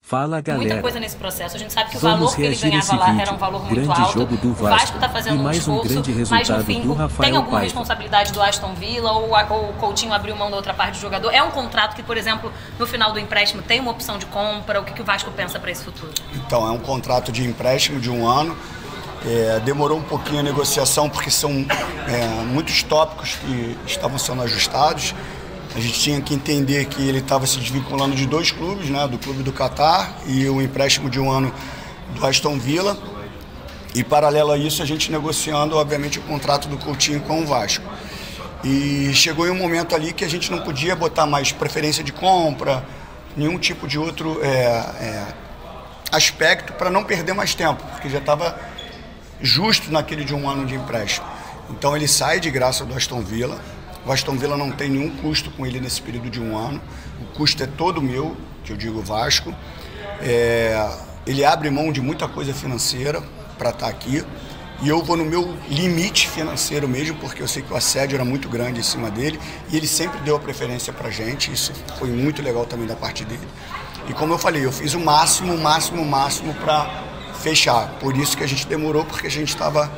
Fala galera, muita coisa nesse processo. A gente sabe que o vamos valor que ele reagir ganhava esse lá vídeo. era um valor muito Grande alto. jogo do O Vasco está Vasco fazendo e um mais um esforço, grande mas resultado no fim do Rafael tem alguma Paiva. responsabilidade do Aston Villa ou o Coutinho abriu mão da outra parte do jogador? É um contrato que, por exemplo, no final do empréstimo tem uma opção de compra? O que o Vasco pensa para esse futuro? Então, é um contrato de empréstimo de 1 ano. Demorou um pouquinho a negociação porque são muitos tópicos que estavam sendo ajustados. A gente tinha que entender que ele estava se desvinculando de 2 clubes, né, do clube do Catar e o empréstimo de 1 ano do Aston Villa. E paralelo a isso, a gente negociando, obviamente, o contrato do Coutinho com o Vasco. E chegou em um momento ali que a gente não podia botar mais preferência de compra, nenhum tipo de outro aspecto para não perder mais tempo, porque já estava justo naquele de 1 ano de empréstimo. Então ele sai de graça do Aston Villa. O Aston Villa não tem nenhum custo com ele nesse período de 1 ano. O custo é todo meu, que eu digo Vasco. Ele abre mão de muita coisa financeira para estar aqui. E eu vou no meu limite financeiro mesmo, porque eu sei que o assédio era muito grande em cima dele. E ele sempre deu a preferência para a gente. Isso foi muito legal também da parte dele. E como eu falei, eu fiz o máximo para fechar. Por isso que a gente demorou, porque a gente estava...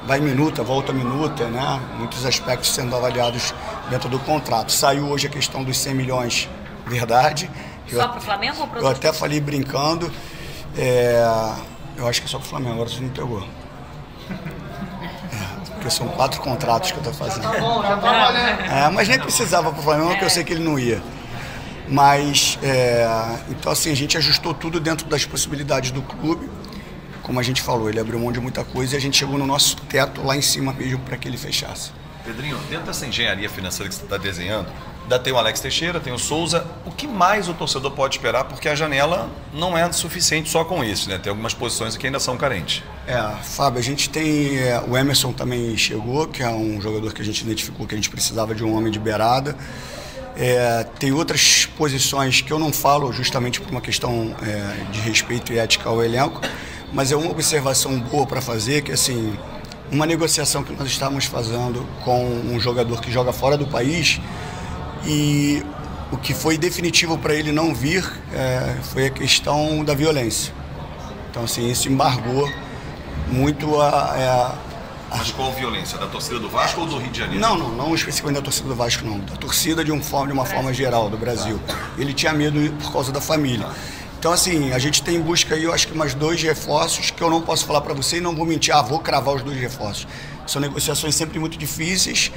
vai minuta, volta minuta, né? Muitos aspectos sendo avaliados dentro do contrato. Saiu hoje a questão dos 100 milhões, verdade. Só para o Flamengo ou para eu até falei brincando, eu acho que é só para o Flamengo, agora você me pegou. Porque são 4 contratos que eu estou fazendo. Já tá bom, já tá valendo. Mas nem precisava para o Flamengo, porque eu sei que ele não ia. Mas, então assim, a gente ajustou tudo dentro das possibilidades do clube. Como a gente falou, ele abriu mão de muita coisa e a gente chegou no nosso teto lá em cima mesmo para que ele fechasse. Pedrinho, dentro dessa engenharia financeira que você está desenhando, ainda tem o Alex Teixeira, tem o Souza, o que mais o torcedor pode esperar? Porque a janela não é suficiente só com isso, né? Tem algumas posições que ainda são carentes. Fábio, a gente tem, o Emerson também chegou, que é um jogador que a gente identificou que a gente precisava de um homem de beirada. Tem outras posições que eu não falo justamente por uma questão de respeito e ética ao elenco, mas é uma observação boa para fazer, que assim, uma negociação que nós estávamos fazendo com um jogador que joga fora do país e o que foi definitivo para ele não vir foi a questão da violência. Então assim, isso embargou muito Mas qual violência? Da torcida do Vasco ou do Rio de Janeiro? Não especificamente da torcida do Vasco, não. Da torcida de uma forma geral, do Brasil. Ele tinha medo por causa da família. Então, assim, a gente tem em busca aí, eu acho que mais 2 reforços que eu não posso falar para você e não vou mentir, vou cravar os 2 reforços. São negociações sempre muito difíceis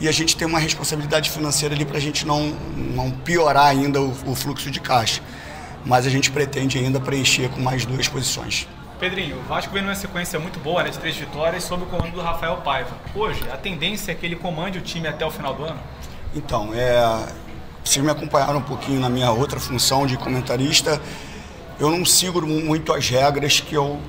e a gente tem uma responsabilidade financeira ali para a gente não piorar ainda o fluxo de caixa. Mas a gente pretende ainda preencher com mais 2 posições. Pedrinho, o Vasco vem numa sequência muito boa, né, de 3 vitórias sob o comando do Rafael Paiva. Hoje, a tendência é que ele comande o time até o final do ano? Então, vocês me acompanharam um pouquinho na minha outra função de comentarista. Eu não sigo muito as regras que eu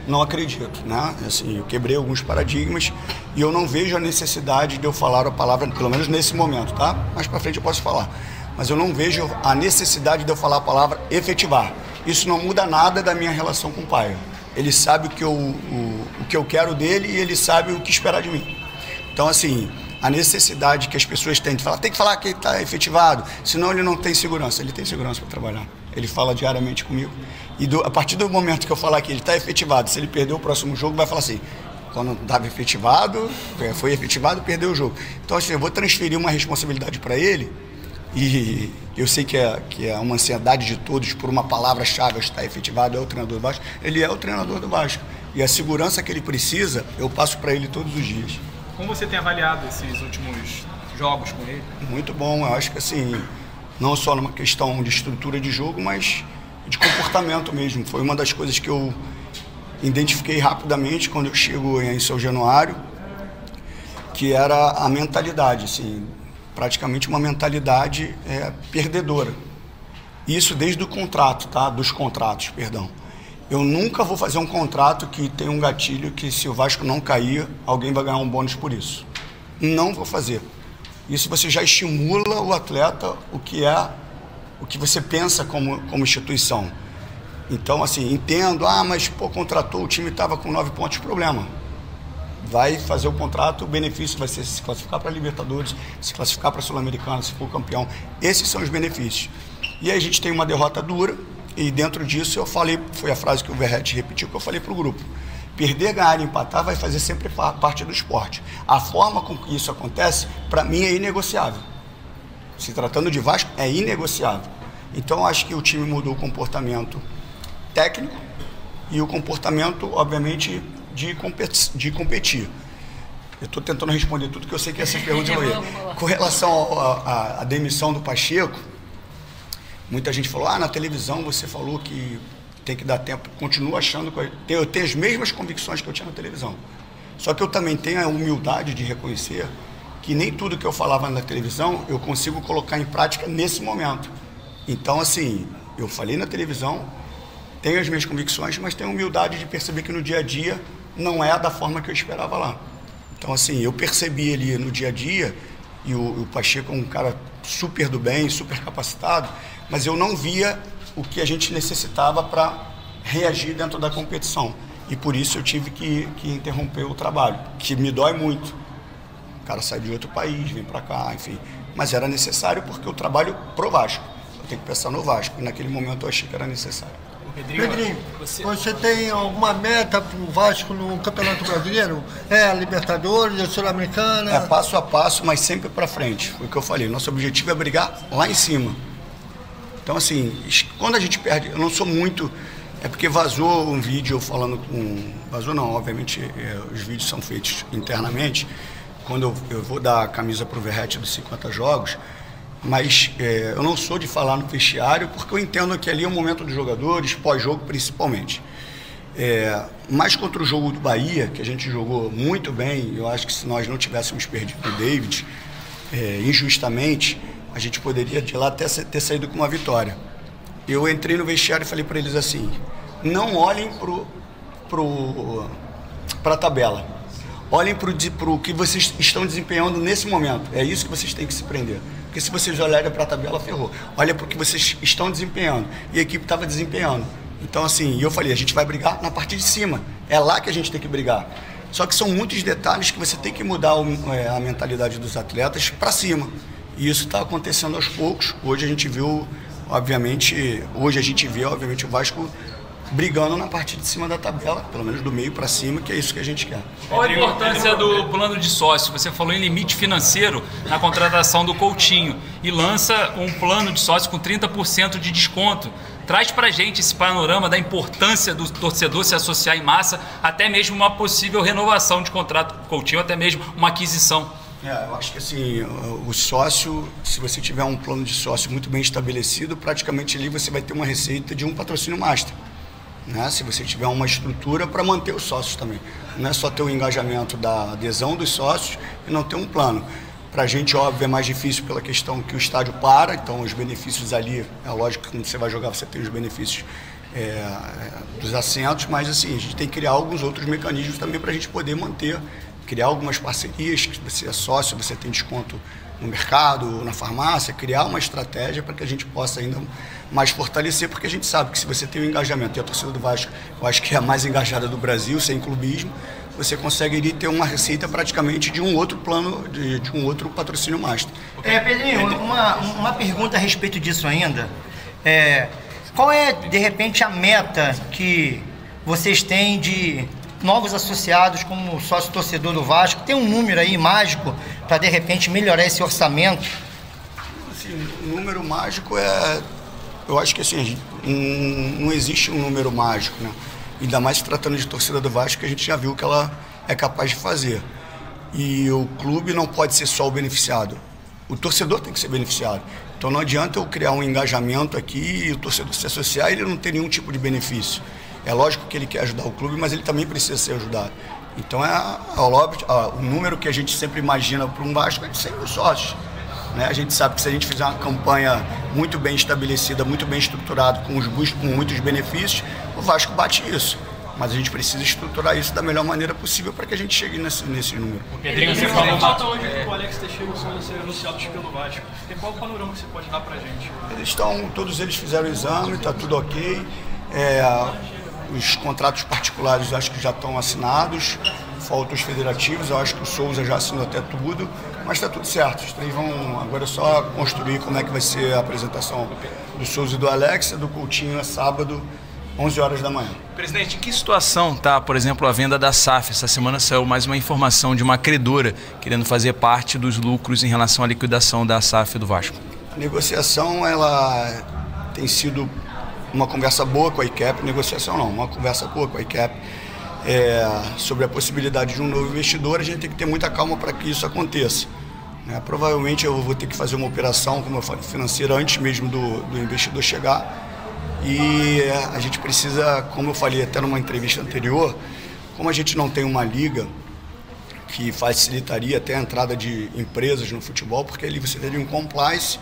não acredito, né? Assim, eu quebrei alguns paradigmas e eu não vejo a necessidade de eu falar a palavra, pelo menos nesse momento, tá? Mais para frente eu posso falar. Mas eu não vejo a necessidade de eu falar a palavra efetivar. Isso não muda nada da minha relação com o Paiva. Ele sabe o que eu quero dele e ele sabe o que esperar de mim. Então, assim, a necessidade que as pessoas têm de falar, tem que falar que ele está efetivado, senão ele não tem segurança. Ele tem segurança para trabalhar. Ele fala diariamente comigo. E a partir do momento que eu falar que ele está efetivado, se ele perder o próximo jogo, vai falar assim, quando estava efetivado, foi efetivado, perdeu o jogo. Então, assim, eu vou transferir uma responsabilidade para ele e eu sei que é uma ansiedade de todos por uma palavra-chave, está efetivado, é o treinador do Vasco. Ele é o treinador do Vasco. E a segurança que ele precisa, eu passo para ele todos os dias. Como você tem avaliado esses últimos jogos com ele? Muito bom, eu acho que assim, não só numa questão de estrutura de jogo, mas de comportamento mesmo. Foi uma das coisas que eu identifiquei rapidamente quando eu chego em São Januário, que era a mentalidade, assim, praticamente uma mentalidade perdedora. Isso desde o contrato, tá? Dos contratos, perdão. Eu nunca vou fazer um contrato que tem um gatilho que se o Vasco não cair, alguém vai ganhar um bônus por isso. Não vou fazer. Isso você já estimula o atleta o que você pensa como instituição. Então, assim, entendo, mas pô, contratou, o time estava com 9 pontos, problema. Vai fazer o contrato, o benefício vai ser se classificar para a Libertadores, se classificar para a Sul-Americana, se for campeão. Esses são os benefícios. E aí a gente tem uma derrota dura, E dentro disso eu falei, foi a frase que o Verratti repetiu, que eu falei para o grupo. Perder, ganhar e empatar vai fazer sempre parte do esporte. A forma com que isso acontece, para mim, é inegociável. Se tratando de Vasco, é inegociável. Então, acho que o time mudou o comportamento técnico e o comportamento, obviamente, de competir. Eu estou tentando responder tudo que eu sei que essa pergunta eu ia. Com relação à demissão do Pacheco, muita gente falou, na televisão você falou que tem que dar tempo. Continuo achando que eu tenho as mesmas convicções que eu tinha na televisão. Só que eu também tenho a humildade de reconhecer que nem tudo que eu falava na televisão eu consigo colocar em prática nesse momento. Então, assim, eu falei na televisão, tenho as minhas convicções, mas tenho a humildade de perceber que no dia a dia não é da forma que eu esperava lá. Então, assim, eu percebi ali no dia a dia, e o Pacheco é um cara super do bem, super capacitado, mas eu não via o que a gente necessitava para reagir dentro da competição. E por isso eu tive que interromper o trabalho, que me dói muito. O cara sai de outro país, vem para cá, enfim. Mas era necessário porque eu trabalho pro Vasco. Eu tenho que pensar no Vasco. E naquele momento eu achei que era necessário. Pedrinho, você tem alguma meta para o Vasco no Campeonato Brasileiro? A Libertadores, a Sul-Americana? É passo a passo, mas sempre para frente. Foi o que eu falei. Nosso objetivo é brigar lá em cima. Então, assim, quando a gente perde, eu não sou muito... É porque vazou um vídeo falando com... Vazou não, obviamente, os vídeos são feitos internamente. Quando eu vou dar a camisa para o Verratti dos 50 jogos, mas eu não sou de falar no vestiário, porque eu entendo que ali é o momento dos jogadores, pós-jogo principalmente. Mas contra o jogo do Bahia, que a gente jogou muito bem, eu acho que se nós não tivéssemos perdido o David, injustamente, a gente poderia de lá até ter saído com uma vitória. Eu entrei no vestiário e falei para eles assim, não olhem para a tabela, olhem para o que vocês estão desempenhando nesse momento, é isso que vocês têm que se prender. Porque se vocês olharem para a tabela, ferrou. Olha para o que vocês estão desempenhando. E a equipe estava desempenhando. Então, assim, eu falei, a gente vai brigar na parte de cima. É lá que a gente tem que brigar. Só que são muitos detalhes que você tem que mudar a mentalidade dos atletas para cima. E isso está acontecendo aos poucos. Hoje a gente viu, obviamente, o Vasco brigando na parte de cima da tabela, pelo menos do meio para cima, que é isso que a gente quer. Qual a importância do plano de sócio? Você falou em limite financeiro na contratação do Coutinho e lança um plano de sócio com 30% de desconto. Traz pra gente esse panorama da importância do torcedor se associar em massa, até mesmo uma possível renovação de contrato com o Coutinho, até mesmo uma aquisição. Eu acho que assim, o sócio, se você tiver um plano de sócio muito bem estabelecido, praticamente ali você vai ter uma receita de um patrocínio master. Né? Se você tiver uma estrutura para manter os sócios também. Não é só ter o engajamento da adesão dos sócios e não ter um plano. Para a gente, óbvio, é mais difícil pela questão que o estádio para, então os benefícios ali, é lógico que quando você vai jogar você tem os benefícios dos assentos, mas assim, a gente tem que criar alguns outros mecanismos também para a gente poder manter, criar algumas parcerias, que você é sócio, você tem desconto no mercado, na farmácia, criar uma estratégia para que a gente possa ainda mais fortalecer, porque a gente sabe que se você tem um engajamento, e a torcida do Vasco, eu acho que é a mais engajada do Brasil, sem clubismo, você conseguiria ter uma receita praticamente de um outro plano, de um outro patrocínio master. Pedrinho, uma pergunta a respeito disso ainda. Qual é, de repente, a meta que vocês têm de novos associados como sócio-torcedor do Vasco? Tem um número aí mágico para, de repente, melhorar esse orçamento? Assim, o número mágico eu acho que assim, não existe um número mágico, né? Ainda mais se tratando de torcida do Vasco, que a gente já viu que ela é capaz de fazer. E o clube não pode ser só o beneficiado. O torcedor tem que ser beneficiado. Então não adianta eu criar um engajamento aqui e o torcedor se associar e ele não ter nenhum tipo de benefício. É lógico que ele quer ajudar o clube, mas ele também precisa ser ajudado. Então o número que a gente sempre imagina para um Vasco é de 100 mil sócios. Né? A gente sabe que se a gente fizer uma campanha muito bem estabelecida, muito bem estruturada, com muitos benefícios, o Vasco bate isso. Mas a gente precisa estruturar isso da melhor maneira possível para que a gente chegue nesse número. Pedrinho, você falou falta hoje que o Alex Teixeira e o Souza serem anunciados pelo Vasco. Qual o panorama que você pode dar para a gente? Todos eles fizeram o exame, está tudo ok. Os contratos particulares acho que já estão assinados, faltam os federativos, eu acho que o Souza já assinou até tudo. Mas está tudo certo, os três vão agora é só construir como é que vai ser a apresentação do Souza e do Alex, do Coutinho é sábado, 11 horas da manhã. Presidente, em que situação está, por exemplo, a venda da SAF? Essa semana saiu mais uma informação de uma credora querendo fazer parte dos lucros em relação à liquidação da SAF do Vasco. A negociação, ela tem sido uma conversa boa com a ICAP, negociação não, uma conversa boa com a ICAP sobre a possibilidade de um novo investidor. A gente tem que ter muita calma para que isso aconteça. Provavelmente eu vou ter que fazer uma operação, como eu falei, financeira antes mesmo do investidor chegar. E a gente precisa, como eu falei até numa entrevista anterior, como a gente não tem uma liga que facilitaria até a entrada de empresas no futebol, porque ali você teria um compliance,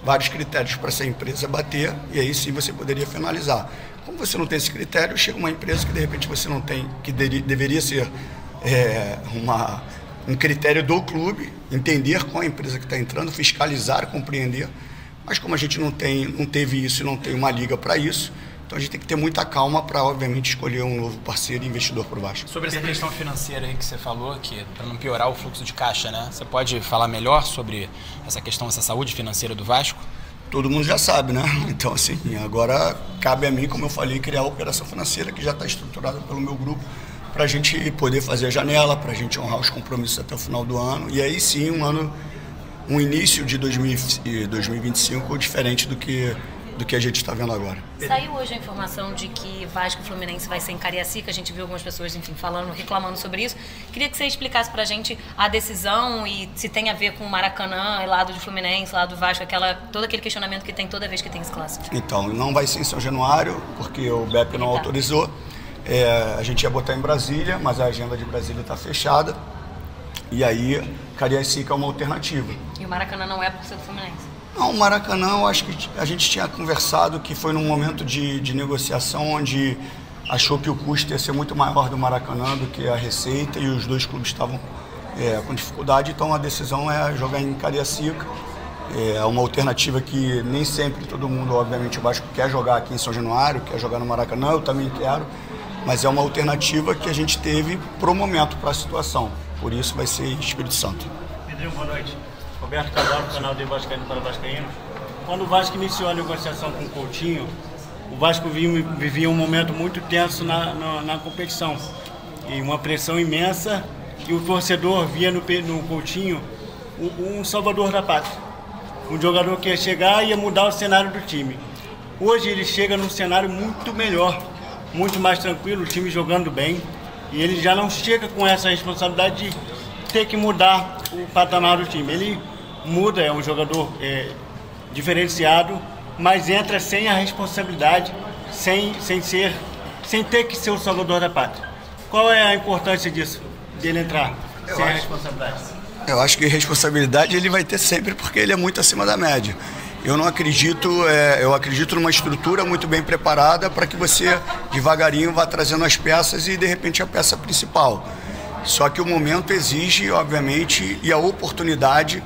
vários critérios para essa empresa bater, e aí sim você poderia finalizar. Como você não tem esse critério, chega uma empresa que de repente você não tem, que deveria ser um critério do clube, entender qual a empresa que está entrando, fiscalizar, compreender. Mas como a gente não teve isso e não tem uma liga para isso, então a gente tem que ter muita calma para, obviamente, escolher um novo parceiro e investidor para o Vasco. Sobre essa questão financeira aí que você falou, que para não piorar o fluxo de caixa, né? Você pode falar melhor sobre essa questão, essa saúde financeira do Vasco? Todo mundo já sabe, né? Então, assim, agora cabe a mim, como eu falei, criar a operação financeira que já está estruturada pelo meu grupo para a gente poder fazer a janela, para a gente honrar os compromissos até o final do ano. E aí sim, um início de 2025 diferente do que a gente está vendo agora. Saiu hoje a informação de que Vasco e Fluminense vai ser em Cariacica. A gente viu algumas pessoas, enfim, reclamando sobre isso. Queria que você explicasse pra gente a decisão e se tem a ver com o Maracanã, lado do Fluminense, lado do Vasco, todo aquele questionamento que tem toda vez que tem esse clássico. Então, não vai ser em São Januário, porque o BEP não autorizou. A gente ia botar em Brasília, mas a agenda de Brasília está fechada. E aí, Cariacica é uma alternativa. E o Maracanã não é por ser do Fluminense? Não, o Maracanã, eu acho que a gente tinha conversado que foi num momento de negociação onde achou que o custo ia ser muito maior do Maracanã do que a receita e os dois clubes estavam com dificuldade, então a decisão é jogar em Cariacica. É uma alternativa que nem sempre todo mundo, obviamente, o Vasco quer jogar aqui em São Januário, quer jogar no Maracanã, eu também quero, mas é uma alternativa que a gente teve pro momento, para a situação. Por isso vai ser Espírito Santo. Pedrinho, boa noite. Roberto Casal, do canal de Vascaíno para Vascaíno. Quando o Vasco iniciou a negociação com o Coutinho, o Vasco vivia um momento muito tenso na competição. E uma pressão imensa, e o torcedor via no Coutinho um salvador da pátria. Um jogador que ia chegar e ia mudar o cenário do time. Hoje ele chega num cenário muito melhor, muito mais tranquilo, o time jogando bem. E ele já não chega com essa responsabilidade de ter que mudar o patamar do time. Ele muda, é um jogador diferenciado, mas entra sem a responsabilidade, sem ter que ser o salvador da pátria. Qual é a importância disso, dele entrar sem a responsabilidade? Eu acho que responsabilidade ele vai ter sempre, porque ele é muito acima da média. Eu não acredito, eu acredito numa estrutura muito bem preparada para que você devagarinho vá trazendo as peças e de repente a peça principal. Só que o momento exige, obviamente, e a oportunidade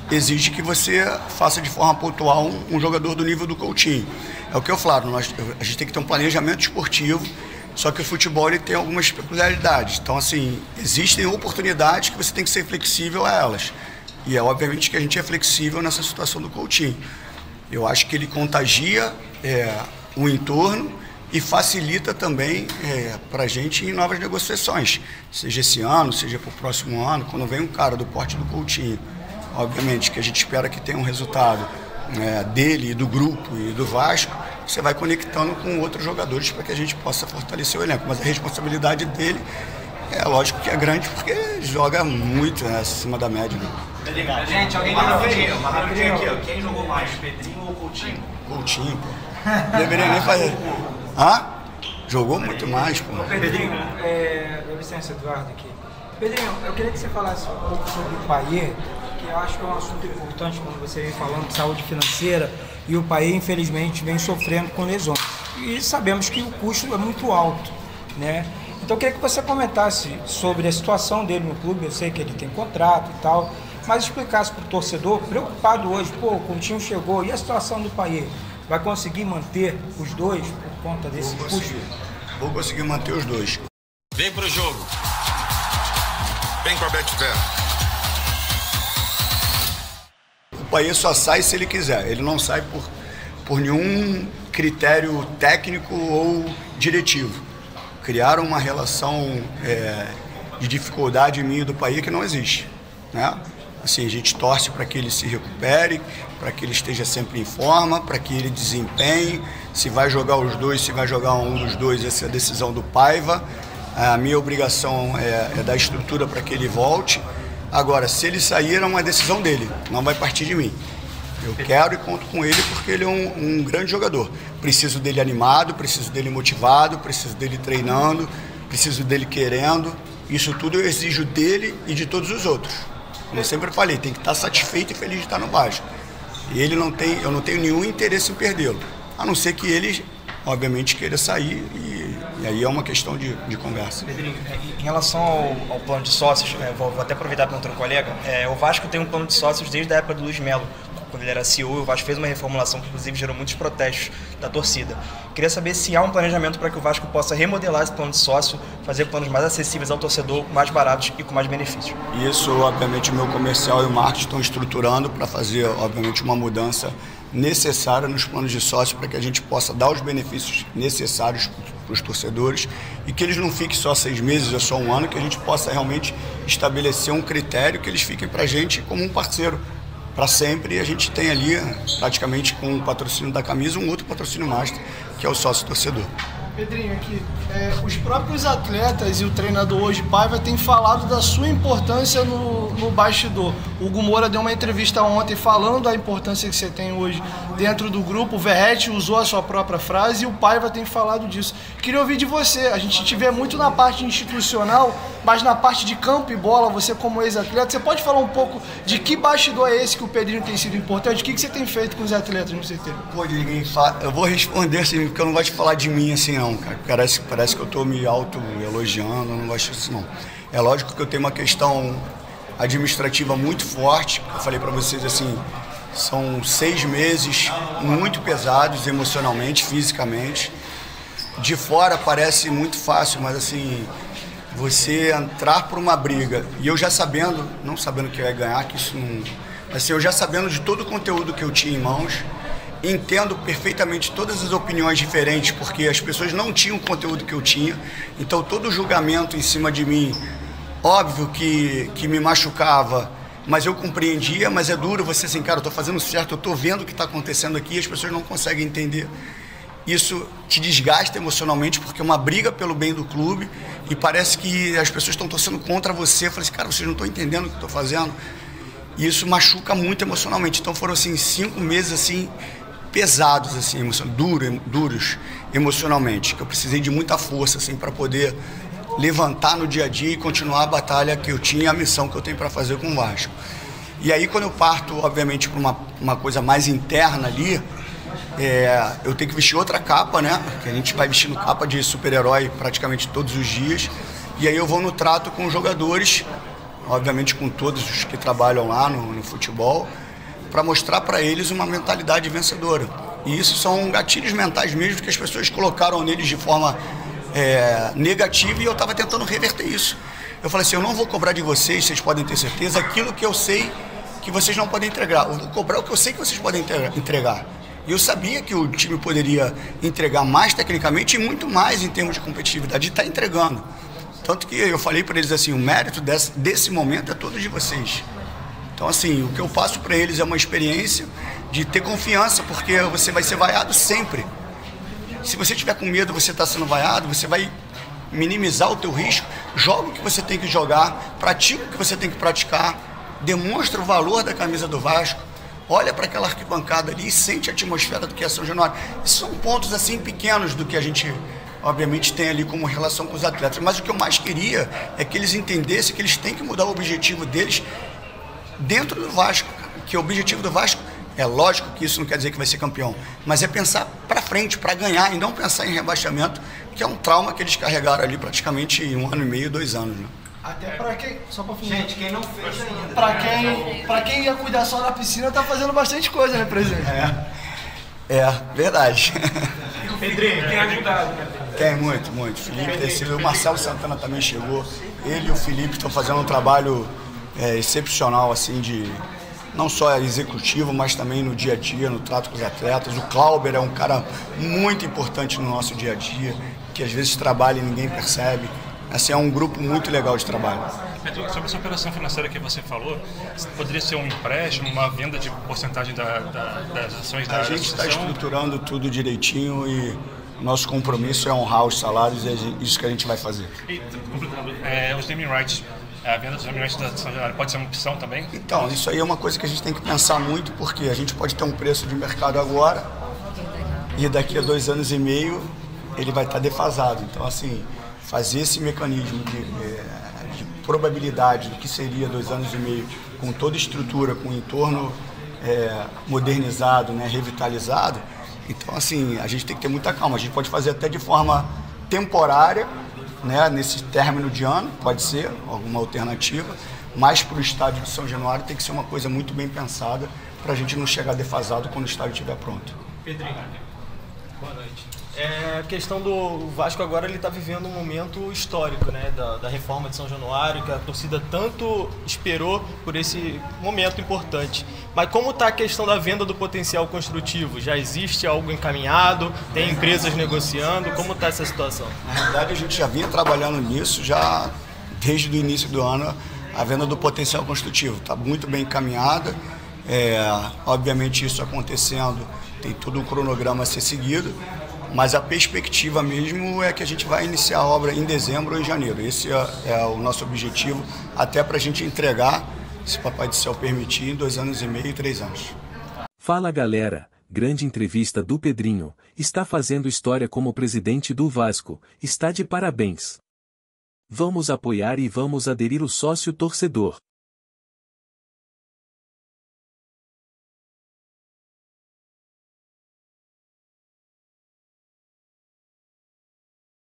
exige que você faça de forma pontual um jogador do nível do Coutinho. É o que eu falo, a gente tem que ter um planejamento esportivo, só que o futebol ele tem algumas peculiaridades. Então, assim, existem oportunidades que você tem que ser flexível a elas. E é obviamente que a gente é flexível nessa situação do Coutinho. Eu acho que ele contagia o entorno e facilita também para a gente em novas negociações. Seja esse ano, seja para o próximo ano, quando vem um cara do porte do Coutinho. Obviamente que a gente espera que tenha um resultado dele, do grupo e do Vasco, você vai conectando com outros jogadores para que a gente possa fortalecer o elenco. Mas a responsabilidade dele é lógico que é grande, porque ele joga muito acima da média. Né? Obrigado. Gente, alguém uma rapidinho aqui, ó. Quem jogou mais, Pedrinho ou Coutinho? Coutinho, pô. Não deveria nem fazer. Jogou muito mais, pô. Pedrinho, dá licença, Eduardo, aqui. Pedrinho, eu queria que você falasse um pouco sobre o Payet, que eu acho que é um assunto importante quando você vem falando de saúde financeira, e o Payet, infelizmente, vem sofrendo com lesões. E sabemos que o custo é muito alto, né? Então eu queria que você comentasse sobre a situação dele no clube. Eu sei que ele tem contrato e tal, mas explicasse para o torcedor, preocupado hoje, o Coutinho chegou, e a situação do Payet? Vai conseguir manter os dois por conta desse custo? Vou conseguir manter os dois. Vem pro jogo. Vem com a Betfair. Payet só sai se ele quiser, ele não sai por nenhum critério técnico ou diretivo. Criaram uma relação de dificuldade minha e do Payet que não existe, né? Assim, a gente torce para que ele se recupere, para que ele esteja sempre em forma, para que ele desempenhe. Se vai jogar os dois, se vai jogar um dos dois, essa é a decisão do Paiva. A minha obrigação é dar estrutura para que ele volte. Agora, se ele sair, é uma decisão dele, não vai partir de mim. Eu quero e conto com ele porque ele é um grande jogador. Preciso dele animado, preciso dele motivado, preciso dele treinando, preciso dele querendo. Isso tudo eu exijo dele e de todos os outros. Como eu sempre falei, tem que estar satisfeito e feliz de estar no Vasco. E ele eu não tenho nenhum interesse em perdê-lo. A não ser que ele, obviamente, queira sair e aí é uma questão de conversa. Pedrinho, em relação ao plano de sócios, vou até aproveitar para outro colega, o Vasco tem um plano de sócios desde a época do Luiz Melo. Quando ele era CEO, o Vasco fez uma reformulação que inclusive gerou muitos protestos da torcida. Queria saber se há um planejamento para que o Vasco possa remodelar esse plano de sócio, fazer planos mais acessíveis ao torcedor, mais baratos e com mais benefícios. Isso, obviamente, o meu comercial e o marketing estão estruturando para fazer, obviamente, uma mudança necessária nos planos de sócio para que a gente possa dar os benefícios necessários para os torcedores e que eles não fiquem só 6 meses ou só 1 ano, que a gente possa realmente estabelecer um critério que eles fiquem para a gente como um parceiro para sempre, e a gente tem ali, praticamente com o patrocínio da camisa, um outro patrocínio master, que é o sócio torcedor. Pedrinho, aqui, os próprios atletas e o treinador hoje, Paiva, tem falado da sua importância no bastidor. O Hugo Moura deu uma entrevista ontem falando da importância que você tem hoje dentro do grupo. O Verratti usou a sua própria frase e o Paiva tem falado disso. Queria ouvir de você. A gente te vê muito na parte institucional, mas na parte de campo e bola, você como ex-atleta, você pode falar um pouco de que bastidor é esse que o Pedrinho tem sido importante? O que você tem feito com os atletas no CT? Pô, ninguém fala. Eu vou responder assim, porque eu não gosto de falar de mim assim não, cara. Parece que eu estou me auto-elogiando, eu não gosto disso não. É lógico que eu tenho uma questão administrativa muito forte, eu falei para vocês assim, são 6 meses muito pesados emocionalmente, fisicamente. De fora parece muito fácil, mas assim, você entrar por uma briga, e eu já sabendo, não sabendo que eu ia ganhar, que isso não... Assim, eu já sabendo de todo o conteúdo que eu tinha em mãos, entendo perfeitamente todas as opiniões diferentes, porque as pessoas não tinham o conteúdo que eu tinha, então todo o julgamento em cima de mim, óbvio que me machucava, mas eu compreendia, mas é duro você assim, cara, eu estou fazendo certo, eu estou vendo o que está acontecendo aqui, as pessoas não conseguem entender. Isso te desgasta emocionalmente, porque é uma briga pelo bem do clube e parece que as pessoas estão torcendo contra você. Eu falei assim, cara, vocês não estão entendendo o que eu estou fazendo. E isso machuca muito emocionalmente. Então foram assim 5 meses assim pesados, assim, duros emocionalmente, que eu precisei de muita força assim para poder levantar no dia a dia e continuar a batalha que eu tinha, a missão que eu tenho para fazer com o Vasco. E aí quando eu parto, obviamente, para uma coisa mais interna ali, eu tenho que vestir outra capa, né? Que a gente vai vestindo capa de super-herói praticamente todos os dias. E aí eu vou no trato com os jogadores, obviamente com todos os que trabalham lá no futebol, para mostrar para eles uma mentalidade vencedora. E isso são gatilhos mentais mesmo que as pessoas colocaram neles de forma negativa, e eu estava tentando reverter isso. Eu falei assim, eu não vou cobrar de vocês, vocês podem ter certeza, aquilo que eu sei que vocês não podem entregar. Eu vou cobrar o que eu sei que vocês podem entregar. E eu sabia que o time poderia entregar mais tecnicamente e muito mais em termos de competitividade, e está entregando. Tanto que eu falei para eles assim, o mérito desse momento é todo de vocês. Então assim, o que eu passo para eles é uma experiência de ter confiança, porque você vai ser vaiado sempre. Se você tiver com medo, você está sendo vaiado, você vai minimizar o teu risco, joga o que você tem que jogar, pratica o que você tem que praticar, demonstra o valor da camisa do Vasco, olha para aquela arquibancada ali e sente a atmosfera do que é São Januário. Esses são pontos assim pequenos do que a gente obviamente tem ali como relação com os atletas, mas o que eu mais queria é que eles entendessem que eles têm que mudar o objetivo deles dentro do Vasco, que o objetivo do Vasco é lógico que isso não quer dizer que vai ser campeão, mas é pensar para frente, para ganhar, e não pensar em rebaixamento, que é um trauma que eles carregaram ali praticamente 1 ano e meio, 2 anos, né? Até para quem, só para finir. Gente, quem não fez ainda. Para quem ia cuidar só da piscina, tá fazendo bastante coisa, né, presidente? Verdade. Pedrinho, tem ajudado, né? Tem, muito. Felipe, o Marcelo Santana também chegou. Ele e o Felipe estão fazendo um trabalho excepcional, assim, não só executivo, mas também no dia a dia, no trato com os atletas. O Clauber é um cara muito importante no nosso dia a dia, que às vezes trabalha e ninguém percebe. Assim, é um grupo muito legal de trabalho. Pedro, sobre essa operação financeira que você falou, poderia ser um empréstimo, uma venda de porcentagem das ações da A gente está estruturando tudo direitinho e nosso compromisso é honrar os salários e é isso que a gente vai fazer. E, os naming rights, a venda dos naming rights da São Januário pode ser uma opção também? Então, isso aí é uma coisa que a gente tem que pensar muito, porque a gente pode ter um preço de mercado agora e daqui a 2 anos e meio ele vai estar defasado. Então, assim, fazer esse mecanismo de probabilidade do que seria 2 anos e meio, com toda a estrutura, com o entorno modernizado, né, revitalizado. Então, assim, a gente tem que ter muita calma. A gente pode fazer até de forma temporária, né, nesse término de ano, pode ser alguma alternativa, mas para o estádio de São Januário tem que ser uma coisa muito bem pensada para a gente não chegar defasado quando o estádio estiver pronto. Pedrinho, boa noite. A questão do Vasco agora, ele está vivendo um momento histórico, né, da reforma de São Januário, que a torcida tanto esperou por esse momento importante. Mas como está a questão da venda do potencial construtivo? Já existe algo encaminhado? Tem empresas negociando? Como está essa situação? Na realidade, a gente já vinha trabalhando nisso já desde o início do ano. A venda do potencial construtivo está muito bem encaminhada. Obviamente, isso acontecendo, tem todo um cronograma a ser seguido. Mas a perspectiva mesmo é que a gente vai iniciar a obra em dezembro ou em janeiro. Esse é o nosso objetivo, até para a gente entregar, se o Papai do Céu permitir, em 2 anos e meio e 3 anos. Fala galera, grande entrevista do Pedrinho, está fazendo história como presidente do Vasco, está de parabéns. Vamos apoiar e vamos aderir o sócio torcedor.